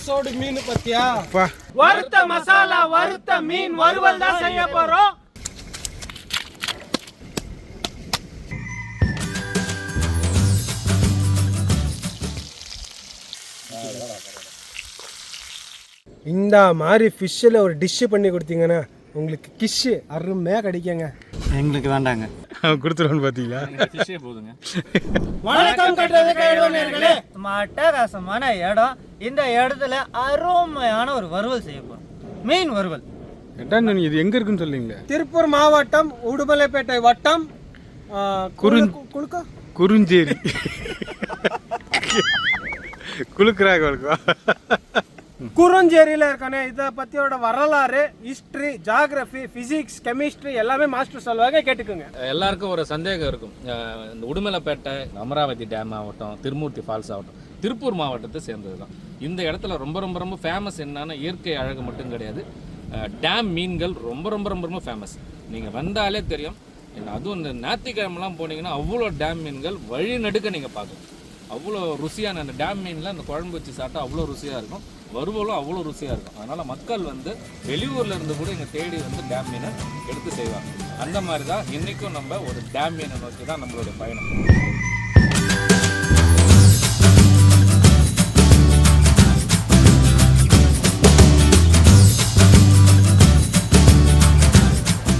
சோடு மீன் பத்தியா வறுத்த மசாலா வறுத்த மீன் வறுவல் தான் செய்ய போறோம். இந்த மாதிரி ஃபிஷ்ஷில் ஒரு டிஷ்ஷு பண்ணி கொடுத்தீங்கன்னா உங்களுக்கு கிஷ்ஷு அருமையாக கிடைக்குங்க. எங்களுக்கு வேண்டாங்க, கொடுத்துருவோன்னு பார்த்தீங்களா? போதுங்க. வணக்கம் கட்டுறது அட்டகாசமான இடம். இந்த இடத்துல அருமையான ஒரு வறுவல் செய்ய போறோம், மீன் வறுவல். இது எங்க இருக்குன்னு சொல்லுங்களே? திருப்பூர் மாவட்டம் உடுமலைப்பேட்டை வட்டம் குறிஞ்சேரி குளுக்கராக குறுஞ்சேரியில் இருக்கானே. இதை பற்றியோட வரலாறு, ஹிஸ்ட்ரி, ஜியாகிரபி, ஃபிசிக்ஸ், கெமிஸ்ட்ரி எல்லாமே மாஸ்டர் சொல்லுவாங்க, கேட்டுக்கோங்க. எல்லாருக்கும் ஒரு சந்தேகம் இருக்கும், இந்த உடுமலைப்பேட்டை, அமராவதி டேம் ஆகட்டும், திருமூர்த்தி ஃபால்ஸ் ஆகட்டும், திருப்பூர் மாவட்டத்தை சேர்ந்தது தான். இந்த இடத்துல ரொம்ப ரொம்ப ரொம்ப ஃபேமஸ் என்னன்னா இயற்கை அழகு மட்டும் கிடையாது, டேம் மீன்கள் ரொம்ப ரொம்ப ரொம்ப ரொம்ப ஃபேமஸ். நீங்கள் வந்தாலே தெரியும். அதுவும் இந்த ஞாயிற்றுக்கிழமெல்லாம் போனீங்கன்னா அவ்வளோ டேம் மீன்கள் வழி நடுக்க நீங்கள் பார்க்கலாம். அவ்வளோ ருசியான அந்த டேம் மீனில் அந்த குழம்பு வச்சு சாப்பிட்டா அவ்வளோ ருசியாக இருக்கும், வறுவலும் அவ்வளோ ருசியாக இருக்கும். அதனால் மக்கள் வந்து வெளியூரில் இருந்து கூட இங்கே தேடி வந்து டேம் மீனை எடுத்து செய்வாங்க. அந்த மாதிரி தான் இன்றைக்கும் நம்ம ஒரு டேம் மீனை நோக்கி தான் நம்மளுடைய பயணம்.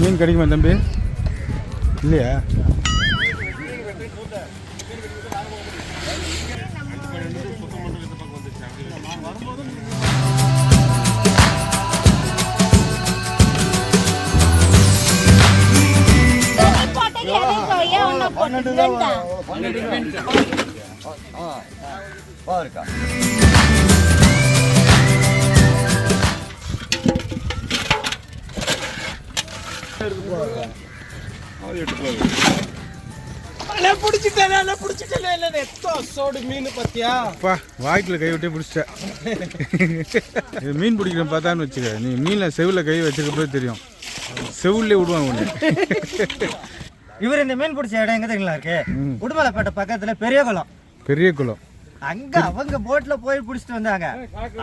மீன் கிடைக்குமா தம்பி? இல்லையா? சோடு மீன் பத்தியா வாய்க்குள்ள கை விட்டே பிடிச்சிட்டேன். மீன் பிடிக்கிறேன் பார்த்தான்னு வச்சுக்க, நீ மீனில் செவில் கை வச்சிருக்க போய் தெரியும், செவிலே விடுவாங்க ஒன்று. இவர் இந்த மீன் பிடிச்ச இடம் எங்க தெரியுங்களா இருக்கு? உடுமலைப்பேட்டை பக்கத்துல பெரிய குளம். பெரிய குளம் அங்க அவங்க போட்ல போய் பிடிச்சிட்டு வந்தாங்க.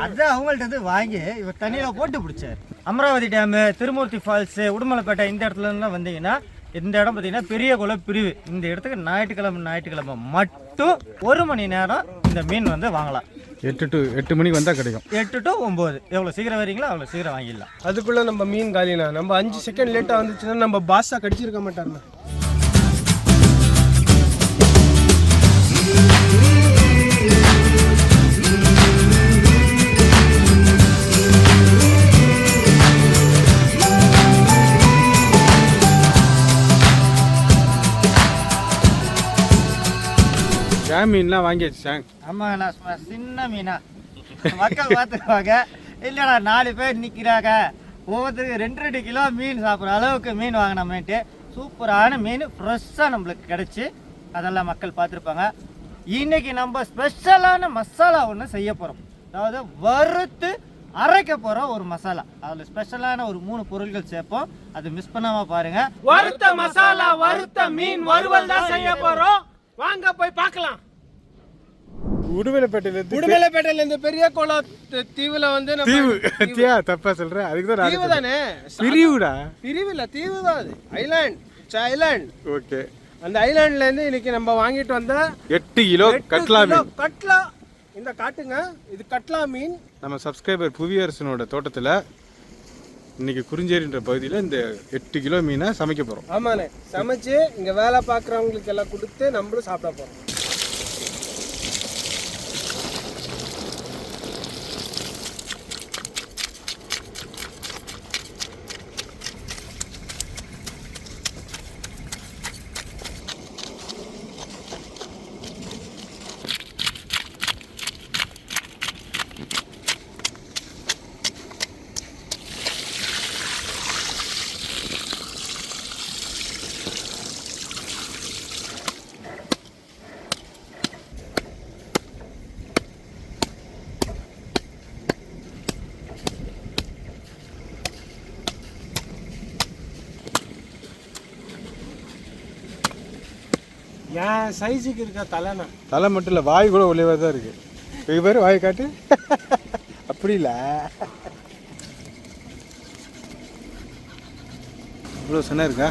அதான் அவங்கள்ட்ட வந்து வாங்கி இவர் தண்ணியில போட்டு பிடிச்சாரு. அமராவதி டேமு, திருமூர்த்தி ஃபால்ஸ், உடுமலைப்பேட்டை இந்த இடத்துல எல்லாம் வந்தீங்கன்னா இந்த இடம் பார்த்தீங்கன்னா பெரிய குளம் பிரிவு. இந்த இடத்துக்கு ஞாயிற்றுக்கிழமை மட்டும் 1 மணி நேரம் இந்த மீன் வந்து வாங்கலாம். 8 மணிக்கு வந்தால் கிடைக்கும். 8 to 9 எவ்வளோ சீக்கிரம் வரீங்களோ அவ்வளோ சீக்கிரம் வாங்கிடலாம். அதுக்குள்ள நம்ம மீன் காலினா நம்ம 5 செகண்ட் லேட்டாக வந்துச்சுன்னா நம்ம பாஸா கடிச்சிருக்க மாட்டாருண்ணா. மீன்லாம் வாங்கி வச்சேன். ஆமாங்க, நான் சின்ன மீனா மக்கள் பார்த்துக்குவாங்க. இல்லைடா 4 பேர் நிற்கிறாங்க, ஒவ்வொருத்தருக்கு 2 கிலோ மீன் சாப்பிட்ற அளவுக்கு மீன் வாங்கினோமேட்டு சூப்பரான மீன் ஃப்ரெஷ்ஷாக நம்மளுக்கு கிடச்சி அதெல்லாம் மக்கள் பார்த்துருப்பாங்க. இன்னைக்கு நம்ம ஸ்பெஷலான மசாலா ஒன்று செய்ய போகிறோம். அதாவது வறுத்து அரைக்க போகிறோம் ஒரு மசாலா. அதில் ஸ்பெஷலான ஒரு 3 பொருட்கள் சேர்ப்போம், அது மிஸ் பண்ணாமல் பாருங்கள். வறுத்த மசாலா வறுத்த மீன் வறுவல் தான் செய்ய போகிறோம். வாங்க போய் பார்க்கலாம். உடுமலைப்பேட்டையில இருந்து பெரிய குளம் தீவுல வந்து தப்பா சொல்றேன், அதுக்குதான் தீவு தானே, பிரிவுடா. பிரிவு இல்ல, தீவு தான் அது. ஐலாண்ட். ஓகே. அந்த ஐலாண்ட்ல இருந்து இன்னைக்கு நம்ம வாங்கிட்டு வந்த 8 கிலோ கட்லா மீன். கட்லா இந்த காட்டுங்க, இது கட்லா மீன். நம்ம சப்ஸ்கிரைபர் புவியரசனோட தோட்டத்துல இன்னைக்கு குறிஞ்சேரின்ற பகுதியில் இந்த 8 கிலோ மீனை சமைக்க போகிறோம். ஆமாண்ணே, சமைச்சு இங்கே வேலை பார்க்குறவங்களுக்கு எல்லாம் கொடுத்து நம்மளும் சாப்பிட போகிறோம். ஏன் சைஸுக்கு இருக்க தலைனா? தலை மட்டும் இல்லை, வாய் கூட ஒளிவாக தான் இருக்குது. இது பேர் வாயை காட்டு. அப்படி இல்லை, இவ்வளோ சொன்னா இருக்கா?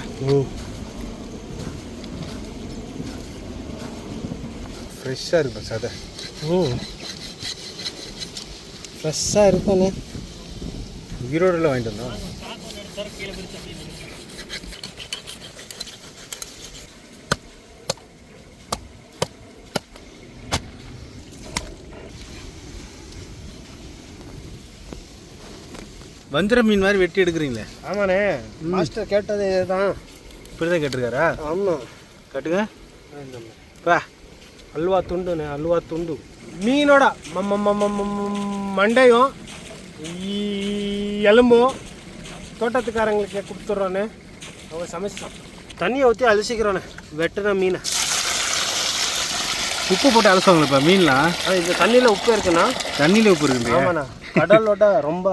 ஃப்ரெஷ்ஷாக இருக்கும் சதை. ஃப்ரெஷ்ஷாக இருக்கும்ண்ணே. ஈரோடில் வாங்கிட்டு வந்தோம். வஞ்சிர மீன் மாதிரி வெட்டி எடுக்கிறீங்களே? ஆமாண்ணே, மாஸ்டர் கேட்டது இதுதான். இப்படி தான் கேட்டிருக்காரா? ஆமாம், கட்டுங்க. பா, அல்வா துண்டுண்ணே, அல்வா துண்டு. மீனோட மண்டையும் எலும்பும் தோட்டத்துக்காரங்களுக்கு கொடுத்துட்றோண்ணே. அவங்க சமைச்சோம், தண்ணியை ஊற்றி அலசிக்கிறோண்ணே வெட்டின மீனை. உப்பு போட்டு அலசுவாங்களேப்பா மீன்லாம்? இந்த தண்ணியில் உப்பு இருக்குண்ணா. தண்ணியில் உப்பு இருக்குது? ஆமாண்ணா, கடலோட ரொம்ப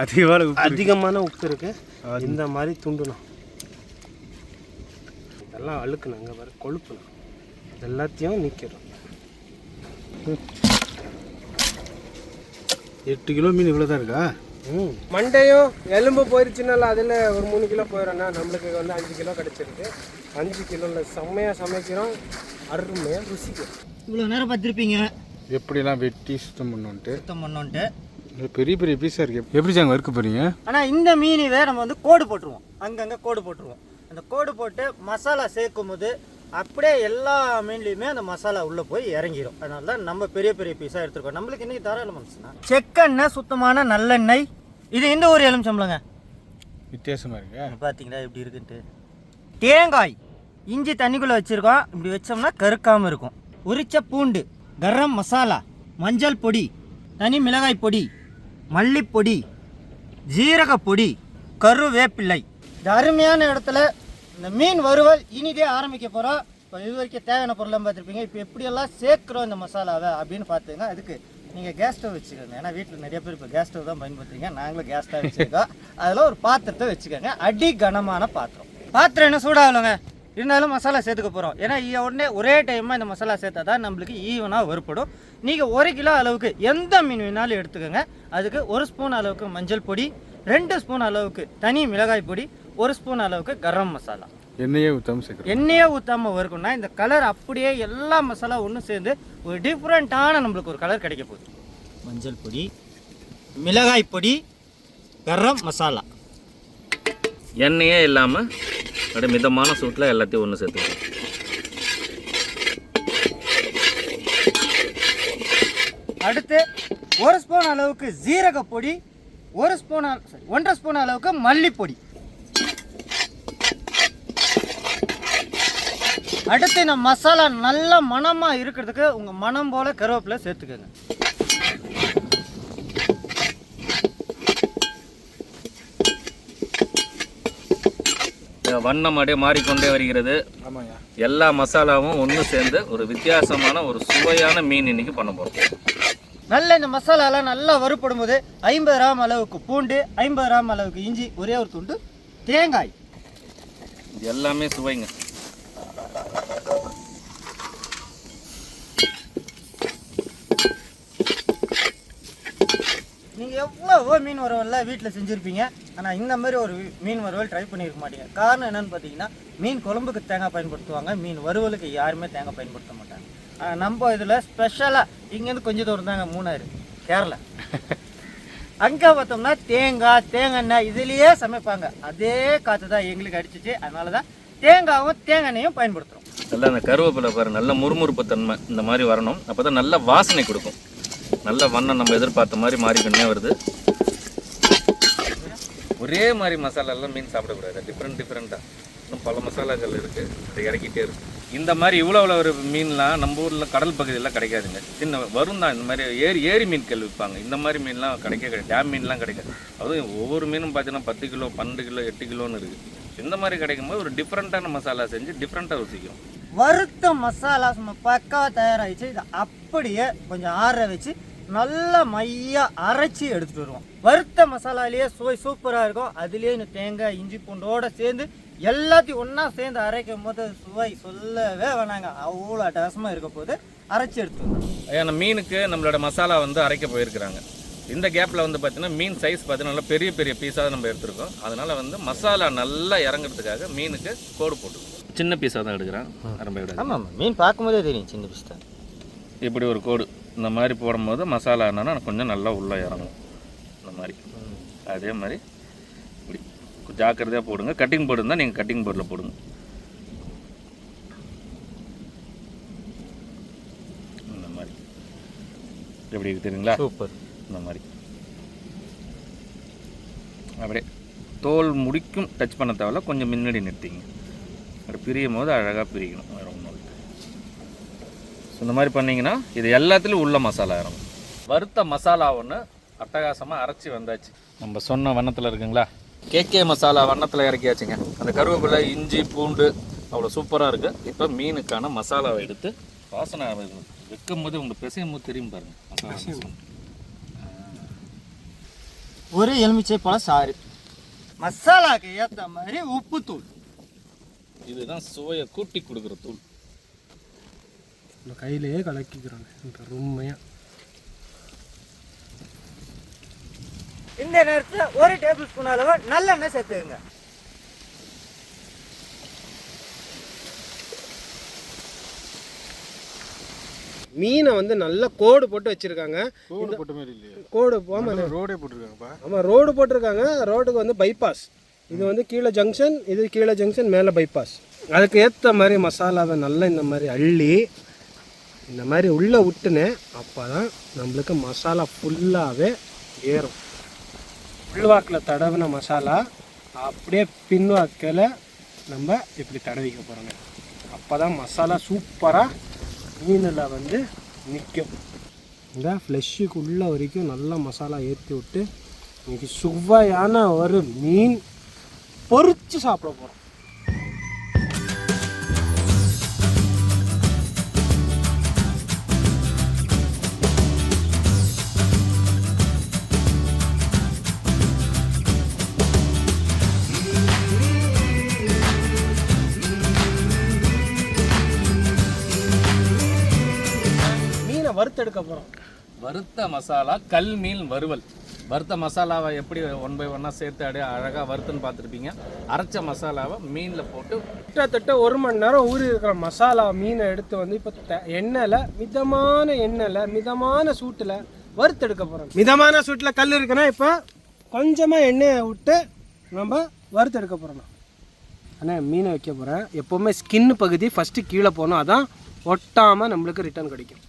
அதிகமான உப்பு இருக்கு. இந்த மாதிரி துண்டுண்ணா, இதெல்லாம் அழுக்குண்ணா, அங்கே வர கொழுப்புண்ணா, எல்லாத்தையும் நீக்கிறோம். 8 கிலோ மீன் இவ்வளோ தான் இருக்கா? மண்டையும் எலும்பு போயிடுச்சுனால அதில் ஒரு 3 கிலோ போயிடும்ண்ணா. நம்மளுக்கு வந்து 5 கிலோ கிடச்சிருக்கு. 5 கிலோவில் செம்மையாக சமைக்கிறோம், அருமையாக ருசிக்கும். இவ்வளோ நேரம் பார்த்துருப்பீங்க எப்படிலாம் வெட்டி சுத்தம் பண்ணோன்ட்டு. சுத்தம் பண்ணோன்ட்டு பெரிய பெரிய பீஸாக இருக்குது. எப்படி சாங்க வறுக்க போகிறீங்க? ஆனால் இந்த மீனிவே நம்ம வந்து கோடு போட்டுருவோம், அங்கங்கே கோடு போட்டுருவோம். அந்த கோடு போட்டு மசாலா சேர்க்கும் போது அப்படியே எல்லா மீன்லையுமே அந்த மசாலா உள்ளே போய் இறங்கிடும். அதனால தான் நம்ம பெரிய பெரிய பீஸாக எடுத்துருக்கோம். நம்மளுக்கு இன்றைக்கி தாராள மனுஷனா செக்கெண்ணெய், சுத்தமான நல்லெண்ணெய். இது இந்த ஒரு எலுமிச்சம்பழங்க, வித்தியாசமாக இருக்கு. பார்த்தீங்களா எப்படி இருக்குன்ட்டு. தேங்காய், இஞ்சி தண்ணிக்குள்ளே வச்சுருக்கோம். இப்படி வச்சோம்னா கருக்காமல் இருக்கும். உரிச்ச பூண்டு, கரம் மசாலா, மஞ்சள் பொடி, தனி மிளகாய் பொடி, மல்லிப்பொடி, ஜீரக பொடி, கருவேப்பிள்ளை. இந்த அருமையான இடத்துல இந்த மீன் வறுவல் இனிதே ஆரம்பிக்க போகிறோம். இப்போ இது வரைக்கும் தேவையான பொருளாக பார்த்துருப்பீங்க. இப்போ எப்படியெல்லாம் சேர்க்குறோம் இந்த மசாலாவை அப்படின்னு பார்த்துங்க. அதுக்கு நீங்கள் கேஸ் ஸ்டவ் வச்சுக்கோங்க. ஏன்னா வீட்டில் நிறைய பேர் இப்போ கேஸ் ஸ்டவ் தான் பயன்படுத்துறீங்க. நாங்களும் கேஸ் ஸ்டவ் வச்சுருக்கோம். அதில் ஒரு பாத்திரத்தை வச்சுக்கோங்க, அடி கனமான பாத்திரம். பாத்திரம் என்ன சூடாகலங்க, இருந்தாலும் மசாலா சேர்த்துக்க போகிறோம். ஏன்னா உடனே ஒரே டைமாக இந்த மசாலா சேர்த்தா தான் நம்மளுக்கு ஈவனாக வறுப்படும். நீங்கள் 1 கிலோ அளவுக்கு எந்த மீன் வேணாலும் எடுத்துக்கோங்க. அதுக்கு 1 ஸ்பூன் அளவுக்கு மஞ்சள் பொடி, 2 ஸ்பூன் அளவுக்கு தனி மிளகாய் பொடி, 1 ஸ்பூன் அளவுக்கு கரம் மசாலா. எண்ணெயே ஊற்றாமல் சேர்க்கணும். எண்ணெயே ஊற்றாமல் வறுக்கணும்னா இந்த கலர் அப்படியே எல்லா மசாலா ஒன்று சேர்ந்து ஒரு டிஃப்ரெண்ட்டான நம்மளுக்கு ஒரு கலர் கிடைக்க போகுது. மஞ்சள் பொடி, மிளகாய் பொடி, கரம் மசாலா. எண்ணெயே இல்லாமல் அப்படியே மிதமான சூட்டில் எல்லாத்தையும் ஒன்று சேர்த்துக்கணும். அடுத்து 1 ஸ்பூன் அளவுக்கு ஜீரக பொடி, 1.5 ஸ்பூன் அளவுக்கு மல்லிப்பொடி. அடுத்து இந்த மசாலா நல்ல மணமாக இருக்கிறதுக்கு உங்கள் மனம் போல் கருவேப்பிலை சேர்த்துக்கோங்க. வண்ணம் அப்படியே மாறிக்கொண்டே வருகிறது. ஆமாங்க, எல்லா மசாலாவும் ஒன்று சேர்ந்து ஒரு வித்தியாசமான ஒரு சுவையான மீன் இன்னைக்கு பண்ண போகிறோம். நல்ல இந்த மசாலாலாம் நல்லா வறுப்படும் போது 50 கிராம் அளவுக்கு பூண்டு, 50 கிராம் அளவுக்கு இஞ்சி, ஒரே ஒரு துண்டு தேங்காய். இது எல்லாமே சுவைங்க. நீங்கள் எவ்வளோ மீன் வறுவல் வீட்டில் செஞ்சுருப்பீங்க. ஆனால் இந்த மாதிரி ஒரு மீன் வறுவல் ட்ரை பண்ணியிருக்க மாட்டீங்க. காரணம் என்னென்னு பார்த்தீங்கன்னா, மீன் குழம்புக்கு தேங்காய் பயன்படுத்துவாங்க, மீன் வறுவலுக்கு யாருமே தேங்காய் பயன்படுத்த மாட்டாங்க. நம்ம இதில் ஸ்பெஷலாக இங்கேருந்து கொஞ்சம் தூரம் தாங்க, மூணாறு கேரளா. அங்கே பார்த்தோம்னா தேங்காய், தேங்காய் இதுலேயே சமைப்பாங்க. அதே காற்று தான் எங்களுக்கு அடிச்சிச்சு. அதனால தான் தேங்காயும் தேங்காயும் பயன்படுத்துகிறோம். நல்லா அந்த கருவேப்பிலை பாரு, நல்ல முறுமுறுப்பு தன்மை இந்த மாதிரி வரணும். அப்போ தான் நல்ல வாசனை கொடுக்கும். நல்ல வண்ணம் நம்ம எதிர்பார்த்த மாதிரி மாறிக்கிட்டே வருது. ஒரே மாதிரி மசாலாலாம் மீன் சாப்பிடக்கூடாது, டிஃப்ரெண்ட்டாக இன்னும் பல மசாலாக்கள் இருக்குது, அதை இறக்கிட்டே இருக்குது. இந்த மாதிரி இவ்வளோ ஒரு மீன்லாம் நம்ம ஊரில் கடல் பகுதியெல்லாம் கிடைக்காதுங்க. சின்ன வரும் தான், இந்த மாதிரி ஏரி மீன்கள் விற்பாங்க. இந்த மாதிரி மீன்லாம் கிடைக்காது, டேம் மீன்லாம் கிடைக்காது. அதுவும் ஒவ்வொரு மீனும் பார்த்தீங்கன்னா 10 கிலோ, 12 கிலோ, 8 கிலோன்னு இருக்குது. இந்த மாதிரி கிடைக்கும்போது ஒரு டிஃப்ரெண்ட்டான மசாலா செஞ்சு டிஃப்ரெண்ட்டாக ருசிக்கும். வறுத்த மசாலா சும்மா பக்காவாக தயாராகிடுச்சு. இதை அப்படியே கொஞ்சம் ஆற வச்சு நல்லா மையாக அரைச்சி எடுத்துகிட்டு வருவோம். வறுத்த மசாலாலேயே சுவை சூப்பராக இருக்கும். அதுலேயே இந்த தேங்காய், இஞ்சி பூண்டோடு சேர்ந்து எல்லாத்தையும் ஒன்றா சேர்ந்து அரைக்கும் போது சுவை சொல்லவே வேணாங்க, அவ்வளோ அட்டகாசமாக இருக்க போது. அரைச்சி எடுத்துக்கணும். ஏன்னா மீனுக்கு நம்மளோட மசாலா வந்து அரைக்க போயிருக்கிறாங்க. இந்த கேப்பில் வந்து பார்த்தீங்கன்னா மீன் சைஸ் பார்த்தீங்கன்னா நல்லா பெரிய பெரிய பீஸாக நம்ம எடுத்துருக்கோம். அதனால் வந்து மசாலா நல்லா இறங்குறதுக்காக மீனுக்கு கோடு போட்டுருக்கோம். சின்ன பீஸாக தான் எடுக்கிறேன், ரொம்ப விட. ஆமாம், மீன் பார்க்கும்போதே தெரியும் சின்ன பீஸ் தான். இப்படி ஒரு கோடு இந்த மாதிரி போடும்போது மசாலா என்னன்னா கொஞ்சம் நல்லா உள்ளே இறங்கும். இந்த மாதிரி அதே மாதிரி இப்படி ஜாக்கிரதையாக போடுங்க. கட்டிங் போர்டு இருந்தால் நீங்கள் கட்டிங் போர்டில் போடுங்க. இந்த மாதிரி எப்படி தெரியுங்களா? சூப்பர். இந்த மாதிரி அப்படியே தோல் முடிக்கும் டச் பண்ண தேவையில்ல, கொஞ்சம் முன்னாடி நிறுத்திங்க. அப்படி பிரியும் போது அழகாக பிரிக்கணும். வேறு ஒன்றும் இல்லை. ஸோ இந்த மாதிரி பண்ணிங்கன்னா இது எல்லாத்துலேயும் உள்ள மசாலா இறங்கும். வறுத்த மசாலா ஒன்று அட்டகாசமாக அரைச்சி வந்தாச்சு. நம்ம சொன்ன வண்ணத்தில் இருக்குங்களா? கேகே மசாலா வண்ணத்தில் இறக்கியாச்சுங்க. அந்த கருவேப்பிலை, இஞ்சி, பூண்டு அவ்வளோ சூப்பராக இருக்குது. இப்போ மீனுக்கான மசாலாவை எடுத்து வாசனை வைக்கும் போது உங்களுக்கு பிசையும் போது தெரியும் பாருங்கள். மசாலா ஒரு எலுமிச்சை பழம் சாறு, மசாலாக்கு ஏற்ற மாதிரி உப்பு தூள். இதுதான் சுவையை கூட்டி கொடுக்குற தூள். நம்ம கையிலேயே கலக்கிக்கிறோங்க உண்மையாக. இந்த நேரத்தில் ஒரு டேபிள் ஸ்பூன் அளவு நல்லெண்ணெய் சேர்த்துக்குங்க. மீனை வந்து நல்லா கோடு போட்டு வச்சுருக்காங்க. கோடு போட்ட மாதிரி இல்லையா? கோடு போகாமல் ரோடே போட்டிருக்காங்கப்பா. ஆமாம், ரோடு போட்டிருக்காங்க. ரோடுக்கு வந்து பைபாஸ். இது வந்து கீழே ஜங்ஷன், இது கீழே ஜங்ஷன், மேலே பைபாஸ். அதுக்கு ஏற்ற மாதிரி மசாலாவை நல்லா இந்த மாதிரி அள்ளி இந்த மாதிரி உள்ளே விட்டுனேன். அப்போ தான் நம்மளுக்கு மசாலா ஃபுல்லாகவே ஏறும். உள்வாக்கில் தடவின மசாலா அப்படியே பின்வாக்கில் நம்ம இப்படி தடவிக்க போகிறோங்க. அப்போ தான் மசாலா சூப்பராக மீனில் வந்து நிற்கும். இந்த ஃப்ளெஷ்ஷுக்கு உள்ள வரைக்கும் நல்லா மசாலா ஏற்றி விட்டு இன்னைக்கு சுவையான ஒரு மீன் பொரிச்சு சாப்பிட போகிறோம். மீனை வறுத்தெடுக்க போகிறோம். வறுத்த மசாலா கல் மீன் வறுவல். வறுத்த மசாலாவை எப்படி 1 by 1 சேர்த்து அப்படியே அழகாக வறுத்துன்னு பார்த்துருப்பீங்க. அரைச்ச மசாலாவை மீனில் போட்டு கிட்டத்தட்ட 1 மணி நேரம் ஊறி இருக்கிற மசாலா மீனை எடுத்து வந்து இப்போ எண்ணெயில் மிதமான சூட்டில் வறுத்தெடுக்க போகிறோம். மிதமான சூட்டில் கல் இருக்குன்னா இப்போ கொஞ்சமாக எண்ணெயை விட்டு நம்ம வறுத்தெடுக்க போகிறோம். ஆனால் மீனை வைக்க போகிறேன். எப்போவுமே ஸ்கின் பகுதி ஃபஸ்ட்டு கீழே போகணும், அதான் ஒட்டாமல் நம்மளுக்கு ரிட்டர்ன் கிடைக்கும்.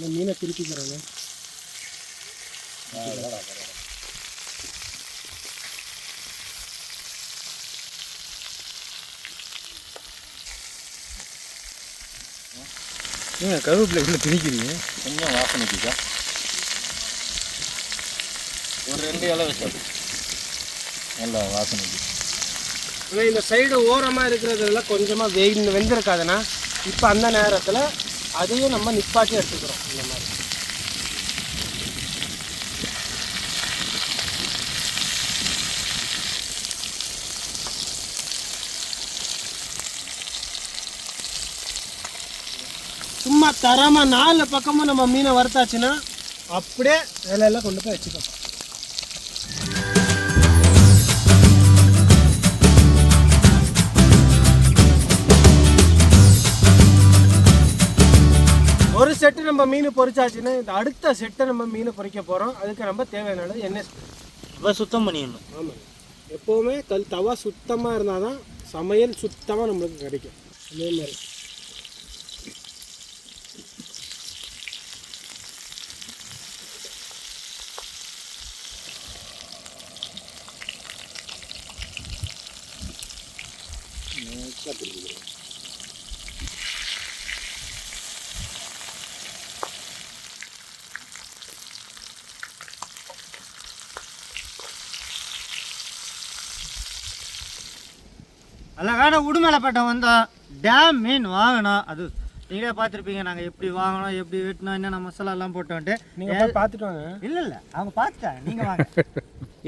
இந்த மீனை திருப்பிக்கிறேங்க. ஏன் கருவேப்பிலை இவ்வளோ திணிக்கிறீங்க? கொஞ்சம் வாசனைக்குக்கா ஒரு 2 இலை வச்சாது நல்லா வாசனைக்கு. ஆனால் இந்த சைடு ஓரமாக இருக்கிறதெல்லாம் கொஞ்சமாக வெந்திருக்காதுன்னா இப்போ அந்த நேரத்தில் அதையும் நம்ம நிப்பாட்டி எடுத்துக்கிறோம். இந்த மாதிரி சும்மா தரமாக 4 பக்கமும் நம்ம மீனை வறுத்தாச்சுன்னா அப்படியே வேலையெல்லாம் கொண்டு போய் வச்சுக்கலாம். ஒரு செட்டு நம்ம மீன் பொரிச்சாச்சுன்னா இந்த அடுத்த செட்டை நம்ம மீன் பொரிக்க போகிறோம். அதுக்கு நம்ம தேவையானது எண்ணெய் சுத்தம் பண்ணிடணும். ஆமாம், எப்போவுமே தவா சுத்தமாக இருந்தால் தான் சமையல் சுத்தமாக நம்மளுக்கு கிடைக்கும். அதே மாதிரி அழகான உடுமலைப்பேட்டை வந்தோம், டேம் மீன் வாங்கினோம். அது நீங்களே பார்த்துருப்பீங்க நாங்கள் எப்படி வாங்கினோம், எப்படி வெட்டினோம், என்னென்ன மசாலாலாம் போட்டோன்ட்டு. நீங்கள் போய் பார்த்துட்டு வாங்க. இல்லை அவங்க பார்த்துட்டாங்க, நீங்கள் வாங்க.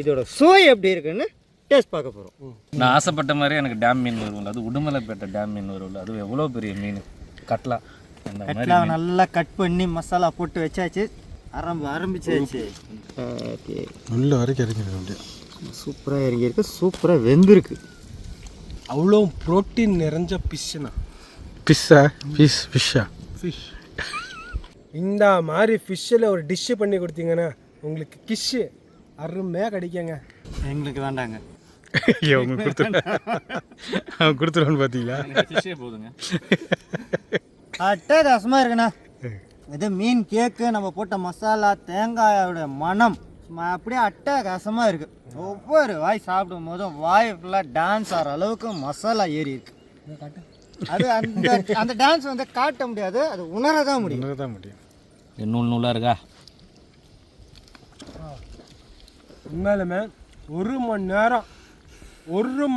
இதோட சுவை எப்படி இருக்குன்னு டேஸ்ட் பார்க்க போகிறோம். நான் ஆசைப்பட்ட மாதிரி எனக்கு டேம் மீன் வரும்ல, அது உடுமலைப்பேட்டை டேம் மீன் வரும்ல, அது எவ்வளோ பெரிய மீன் கட்லா. அந்த மாதிரி கட்லாவை நல்லா கட் பண்ணி மசாலா போட்டு வச்சாச்சு, ஆரம்பிச்சாச்சு. ஓகே, உள்ள வரைக்கும் இறங்கிடுது அப்படியே. சூப்பராக இறங்கியிருக்கு, சூப்பராக வெந்திருக்கு. அவ்வளோ ப்ரோட்டீன் நிறைஞ்ச ஃபிஷ்ஷுண்ணா. ஃபிஷ்ஷா ஃபிஷ் இந்த மாதிரி ஃபிஷ்ஷில் ஒரு டிஷ்ஷு பண்ணி கொடுத்தீங்கன்னா உங்களுக்கு கிஷ்ஷு அருமையாக கிடைக்குங்க. எங்களுக்கு வேண்டாங்க. அவங்க அவன் கொடுத்துருவான்னு பார்த்தீங்களா? ஃபிஷ்ஷே போதுங்க. அட்டகாசமாக இருக்குண்ணா. இது மீன் கேக்கு, நம்ம போட்ட மசாலா, தேங்காயோட மனம் அப்படியே அட்டகாசமாக இருக்குது. ஒவ்வொரு வாய் சாப்பிடும் போதும் வாய் ஃபுல்லாக டான்ஸ் ஆகிற அளவுக்கு மசாலா ஏறி இருக்கு. அது அந்த டான்ஸ் வந்து காட்ட முடியாது, அது உணரதான் முடியும். நூல் நூலாக இருக்கா? உண்மையிலுமே 1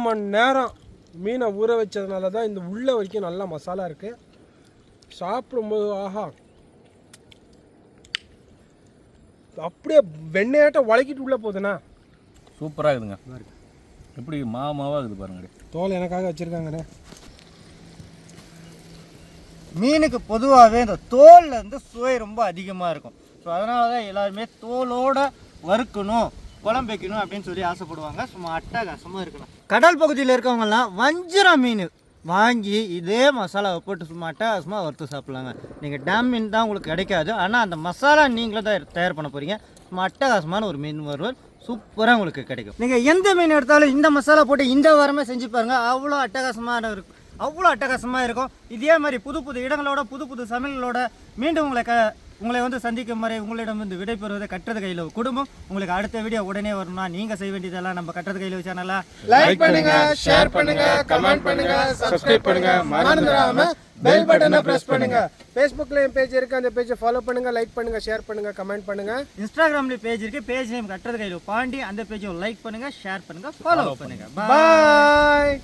மணி நேரம் மீனை ஊற வச்சதுனால தான் இந்த உள்ள வரைக்கும் நல்லா மசாலா இருக்குது. சாப்பிடும்போது ஆஹா, அப்படியே வெண்ணையாட்டம் வளைக்கிட்டு உள்ளே போகுதுண்ணா. சூப்பராக இருக்குதுங்க. எப்படி மாவாக இருக்குது பாருங்க. தோல் எனக்காக வச்சுருக்காங்கண்ணே. மீனுக்கு பொதுவாகவே இந்த தோலில் இருந்து சுவை ரொம்ப அதிகமாக இருக்கும். ஸோ அதனால தான் எல்லாருமே தோலோட வறுக்கணும், குழம்பு வைக்கணும் அப்படின்னு சொல்லி ஆசைப்படுவாங்க. சும்மா அட்டகாசமாக இருக்கணும். கடல் பகுதியில் இருக்கவங்கலாம் வஞ்சிரம் மீன் வாங்கி இதே மசாலாவை போட்டு சும்மா அட்டகாசமாக வறுத்து சாப்பிட்லாங்க. நீங்கள் டேம் மீன் தான் உங்களுக்கு கிடைக்காது, ஆனால் அந்த மசாலா நீங்களே தான் தயார் பண்ண போகிறீங்க. சும்மா அட்டகாசமான ஒரு மீன் வறுவல் சூப்பராக உங்களுக்கு கிடைக்கும். நீங்கள் எந்த மீன் எடுத்தாலும் இந்த மசாலா போட்டு இந்த வாரமே செஞ்சு பாருங்கள், அவ்வளோ அட்டகாசமாக இருக்கும். அவ்வளோ அட்டகாசமாக இருக்கும். இதே மாதிரி புது புது இடங்களோட புது புது சமையலோட மீண்டும் உங்களை வந்து சந்திக்கும் வரை உங்களிடம் வந்து விடைபெறுவதை கட்டுறது கையில் குடும்பம். உங்களுக்கு அடுத்த வீடியோ உடனே வரணும்னா நீங்கள் செய்ய வேண்டியதெல்லாம் நம்ம கட்டுறது கையில் சேனலை லைக் பண்ணுங்க, ஷேர் பண்ணுங்க, கமெண்ட் பண்ணுங்க, சப்ஸ்கிரைப் பண்ணுங்க, மறந்துடாம பெல் பட்டனை பிரஸ் பண்ணுங்க. Facebookல என் பேஜ் இருக்கு, அந்த பேஜை ஃபாலோ பண்ணுங்க, லைக் பண்ணுங்க, ஷேர் பண்ணுங்க, கமெண்ட் பண்ணுங்க. இன்ஸ்டாகிராம்லேயும் பேஜ் இருக்கு, பேஜ் நேம் கட்டுறது கையில் பாண்டி, அந்த பேஜை லைக் பண்ணுங்க, ஷேர் பண்ணுங்க, ஃபாலோ பண்ணுங்க. பாய்.